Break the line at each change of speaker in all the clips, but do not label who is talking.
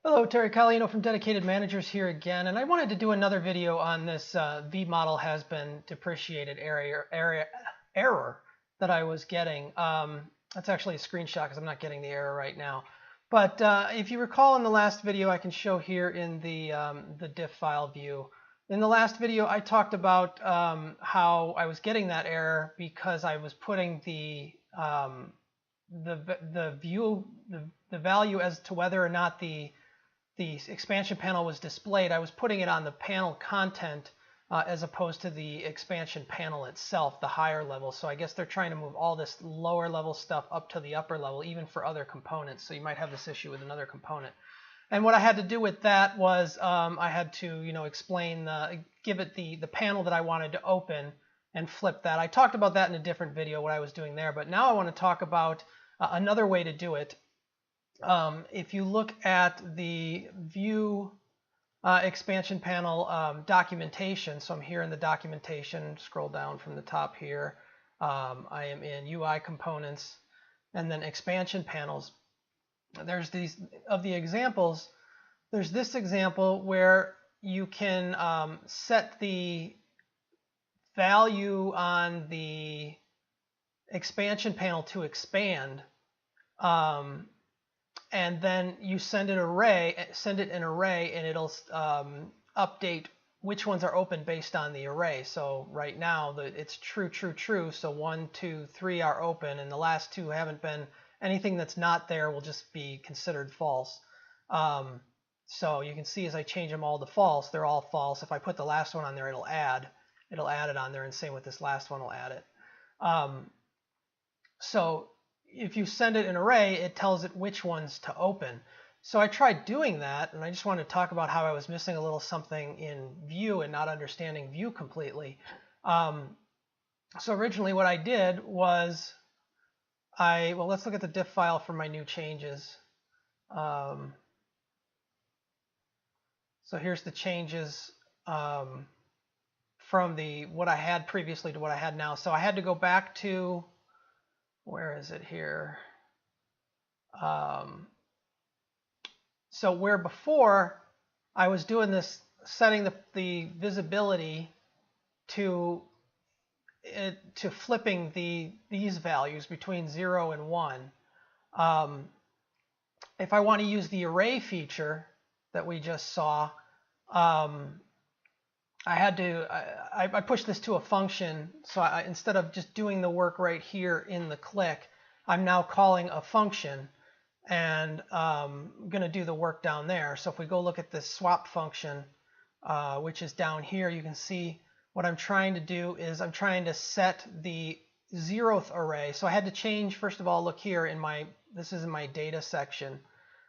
Hello, Terry Collino from Dedicated Managers here again, and I wanted to do another video on this V-Model has been depreciated error that I was getting. That's actually a screenshot because I'm not getting the error right now. But if you recall in the last video, I can show here in the diff file view. In the last video, I talked about how I was getting that error because I was putting the value as to whether or not the expansion panel was displayed. I was putting it on the panel content as opposed to the expansion panel itself, the higher level. So I guess they're trying to move all this lower level stuff up to the upper level, even for other components. So you might have this issue with another component. And what I had to do with that was I had to, explain, give it the panel that I wanted to open and flip that. I talked about that in a different video, what I was doing there. But now I want to talk about another way to do it. If you look at the Vue expansion panel documentation, so I'm here in the documentation, scroll down from the top here. I am in UI components and then expansion panels. There's these, of the examples, there's this example where you can set the value on the expansion panel to expand. And then you send it an array, and it'll update which ones are open based on the array. So right now it's true, true, true. So 1, 2, 3 are open, and the last two haven't been. Anything that's not there will just be considered false. So you can see as I change them all to false, they're all false. If I put the last one on there, it'll add it on there, and same with this last one will add it. So if you send it an array, it tells it which ones to open. So I tried doing that, and I just wanted to talk about how I was missing a little something in Vue and not understanding Vue completely. So originally what I did was well, let's look at the diff file for my new changes. So here's the changes from what I had previously to what I had now. So I had to go back to, where is it here? So where before I was doing this, setting the visibility to flipping these values between 0 and 1. If I want to use the array feature that we just saw, I pushed this to a function, so instead of just doing the work right here in the click, I'm now calling a function and I'm going to do the work down there. So if we go look at this swap function, which is down here, you can see what I'm trying to do is I'm trying to set the 0th array. So I had to change, first of all, look here this is in my data section.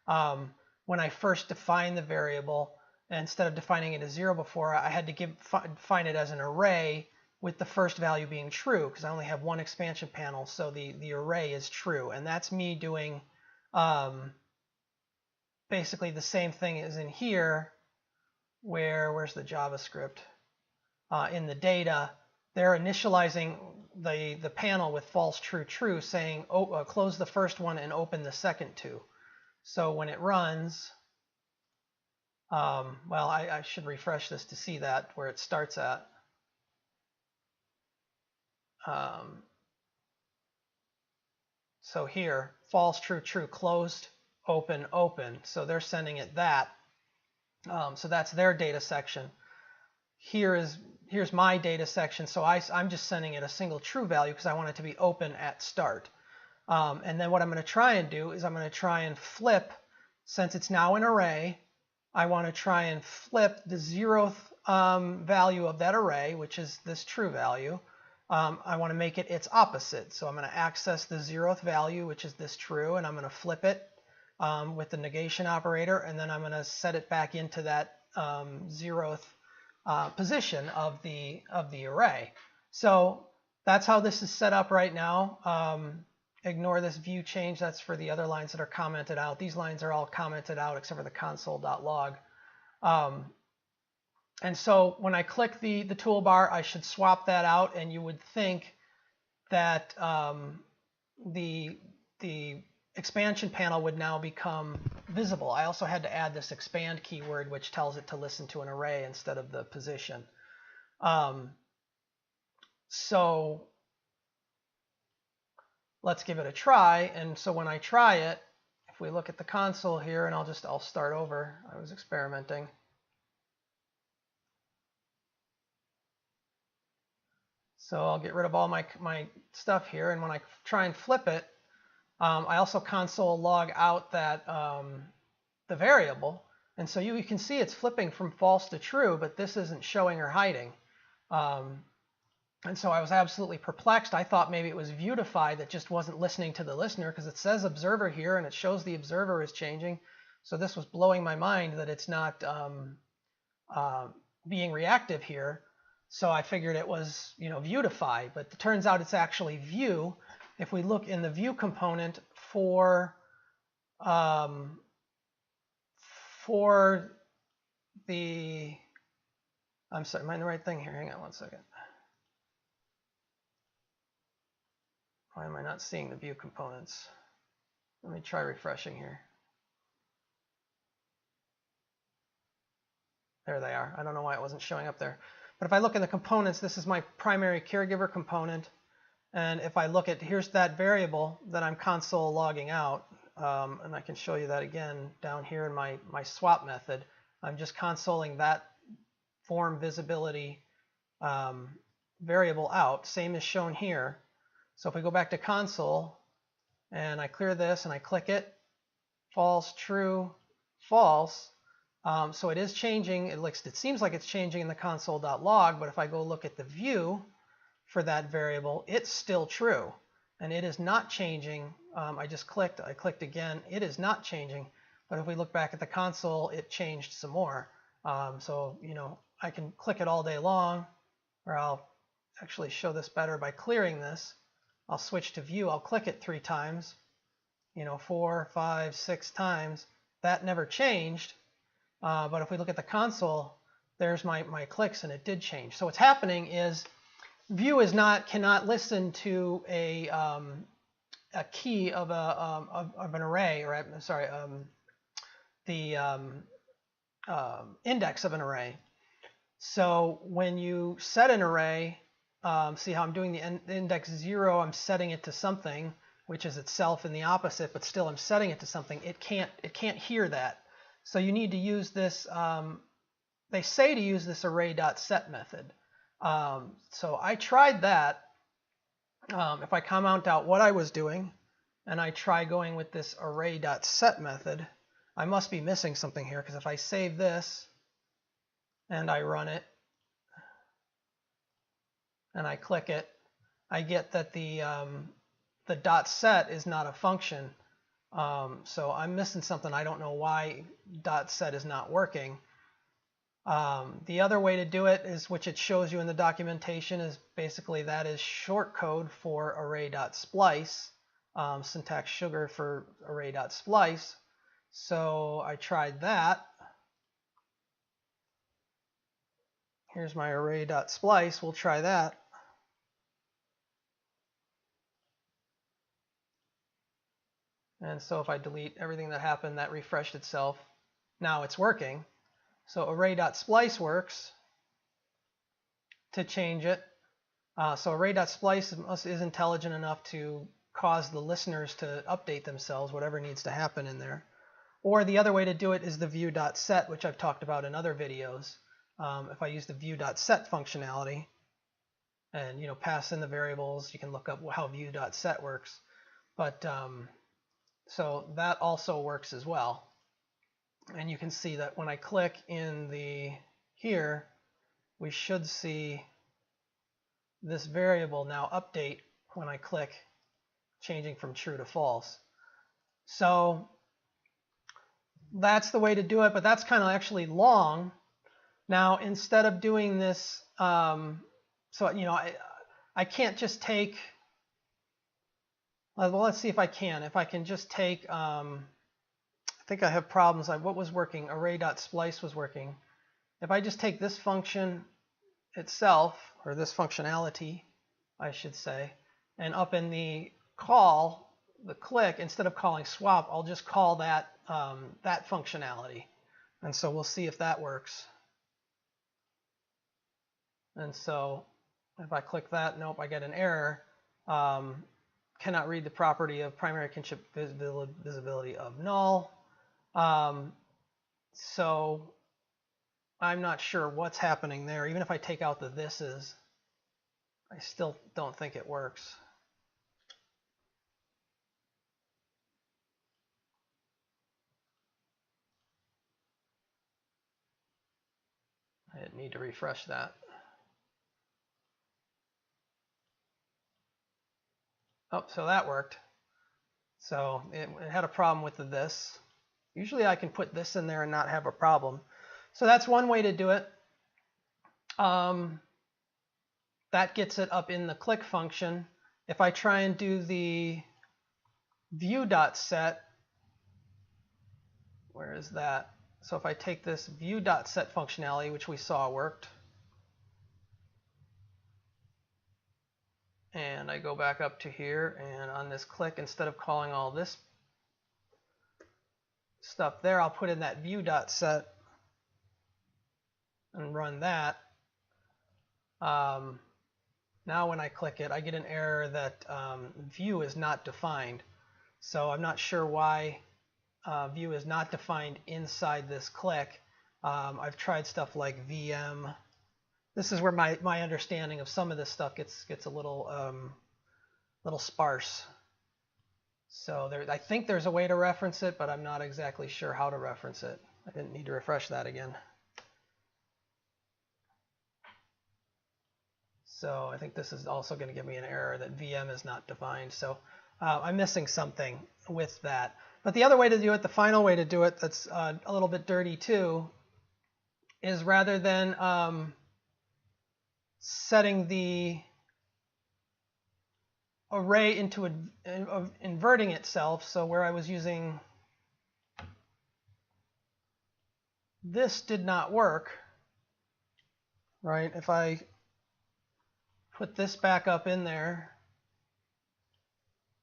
When I first defined the variable, instead of defining it as 0 before, I had to define it as an array with the first value being true, because I only have one expansion panel, so the array is true. And that's me doing basically the same thing as in here, where's the JavaScript? In the data, they're initializing the panel with false, true, true, saying close the first one and open the second two. So when it runs, well, I should refresh this to see that where it starts at. So here, false, true, true, closed, open, open. So they're sending it that. So that's their data section. Here's my data section. So I'm just sending it a single true value because I want it to be open at start. And then what I'm going to try and do is I'm going to try and flip, since it's now an array, I want to try and flip the 0th value of that array, which is this true value. I want to make it its opposite. So I'm going to access the 0th value, which is this true, and I'm going to flip it with the negation operator, and then I'm going to set it back into that 0th position of the array. So that's how this is set up right now. Ignore this view change. That's for the other lines that are commented out. These lines are all commented out except for the console.log. And so when I click the toolbar, I should swap that out, and you would think that the expansion panel would now become visible. I also had to add this expand keyword, which tells it to listen to an array instead of the position. So let's give it a try. And so when I try it, if we look at the console here, and I'll start over. I was experimenting. So I'll get rid of all my stuff here. And when I try and flip it, I also console log out that the variable. And so you can see it's flipping from false to true, but this isn't showing or hiding. And so I was absolutely perplexed. I thought maybe it was Vuetify that just wasn't listening to the listener, because it says observer here and it shows the observer is changing. So this was blowing my mind that it's not being reactive here. So I figured it was, Vuetify, but it turns out it's actually Vue. If we look in the Vue component for the, I'm sorry, am I in the right thing here? Hang on one second. Why am I not seeing the Vue components? Let me try refreshing here. There they are. I don't know why it wasn't showing up there. But if I look in the components, this is my primary caregiver component. And if I look at, here's that variable that I'm console logging out. And I can show you that again down here in my swap method. I'm just consoling that form visibility variable out, same as shown here. So if we go back to console and I clear this and I click it, false, true, false. So it is changing. It seems like it's changing in the console.log, but if I go look at the view for that variable, it's still true. And it is not changing. I clicked again. It is not changing. But if we look back at the console, it changed some more. So, I can click it all day long, or I'll actually show this better by clearing this. I'll switch to view. I'll click it 3 times, 4, 5, 6 times. That never changed. But if we look at the console, there's my clicks, and it did change. So what's happening is Vue cannot listen to a key of an array, or sorry, the index of an array. So when you set an array, see how I'm doing the index 0, I'm setting it to something, which is itself in the opposite, but still I'm setting it to something. It can't hear that. So you need to use this, they say to use this array.set method. So I tried that. If I comment out what I was doing and I try going with this array.set method, I must be missing something here, because if I save this and I run it and I click it, I get that the .set is not a function. So I'm missing something. I don't know why .set is not working. The other way to do it is, which it shows you in the documentation, is basically that is shortcode for array.splice, syntax sugar for array.splice. So I tried that. Here's my array.splice. We'll try that. And so if I delete everything that happened, that refreshed itself. Now it's working. So array.splice works to change it. So array.splice is intelligent enough to cause the listeners to update themselves, whatever needs to happen in there. Or the other way to do it is the view.set, which I've talked about in other videos. If I use the view.set functionality and pass in the variables, you can look up how view.set works. But so that also works as well. And you can see that when I click in here, we should see this variable now update when I click, changing from true to false. So that's the way to do it, but that's kind of actually long. Now, instead of doing this, I can't just take, well, let's see if I can. If I can just take, I think I have problems. What was working? Array.splice was working. If I just take this function itself, or this functionality, I should say, and up in the call, the click, instead of calling swap, I'll just call that that functionality. And so we'll see if that works. And so if I click that, nope, I get an error. Cannot read the property of primary kinship visibility of null. So I'm not sure what's happening there. Even if I take out the thises, I still don't think it works. I need to refresh that. Oh, so that worked. So it had a problem with the this. Usually I can put this in there and not have a problem. So that's one way to do it. That gets it up in the click function. If I try and do the view.set, where is that? So if I take this view.set functionality, which we saw worked, and I go back up to here, and on this click, instead of calling all this stuff there, I'll put in that view.set and run that. Now when I click it, I get an error that view is not defined. So I'm not sure why view is not defined inside this click. I've tried stuff like VM. This is where my understanding of some of this stuff gets a little sparse. So I think there's a way to reference it, but I'm not exactly sure how to reference it. I didn't need to refresh that again. So I think this is also going to give me an error that VM is not defined. So I'm missing something with that. But the other way to do it, the final way to do it, that's a little bit dirty too, is rather than setting the array into inverting itself, so where I was using this did not work, right? If I put this back up in there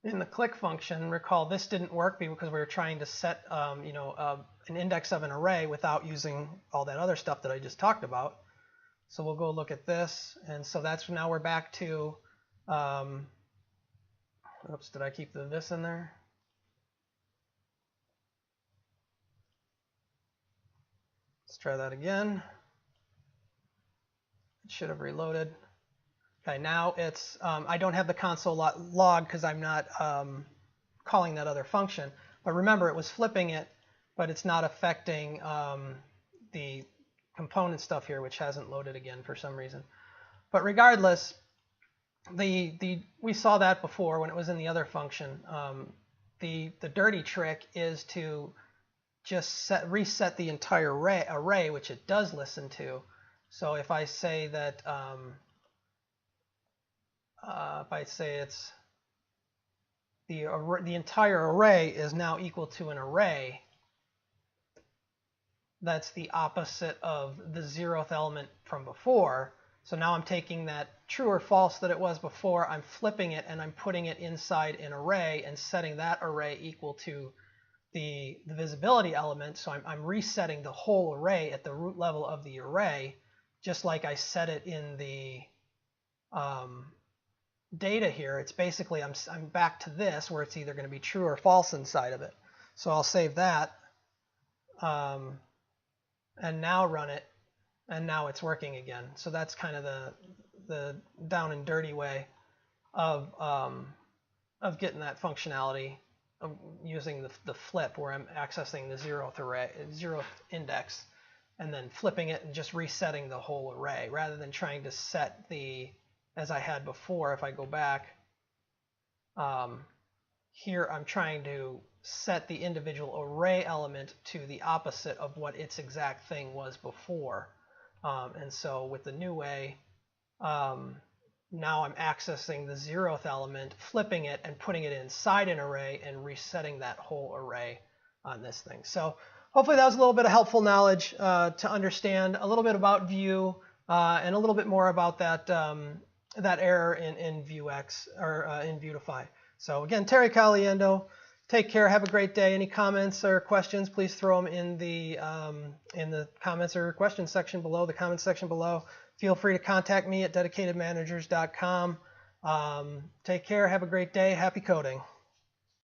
in the click function, recall this didn't work because we were trying to set an index of an array without using all that other stuff that I just talked about. So we'll go look at this, and so that's now we're back to oops, did I keep the this in there? Let's try that again. It should have reloaded. Okay, now it's, I don't have the console log because I'm not calling that other function. But remember, it was flipping it, but it's not affecting the component stuff here, which hasn't loaded again for some reason. But regardless, we saw that before when it was in the other function. The dirty trick is to just reset the entire array, which it does listen to. So if I say that, if I say it's the entire array is now equal to an array, that's the opposite of the 0th element from before. So now I'm taking that true or false that it was before, I'm flipping it and I'm putting it inside an array and setting that array equal to the visibility element. So I'm resetting the whole array at the root level of the array, just like I set it in the data here. It's basically I'm back to this where it's either going to be true or false inside of it. So I'll save that and now run it, and now it's working again. So that's kind of the down and dirty way of getting that functionality of using the flip, where I'm accessing the 0th index and then flipping it and just resetting the whole array rather than trying to set the, as I had before. If I go back here, I'm trying to set the individual array element to the opposite of what its exact thing was before. And so with the new way, now I'm accessing the 0th element, flipping it and putting it inside an array and resetting that whole array on this thing. So hopefully that was a little bit of helpful knowledge to understand a little bit about Vue and a little bit more about that that error in Vuex or in Vuetify. So again, Terry Caliendo, take care. Have a great day. Any comments or questions, please throw them in the comments or questions section below, the comments section below. Feel free to contact me at dedicatedmanagers.com. Take care. Have a great day. Happy coding.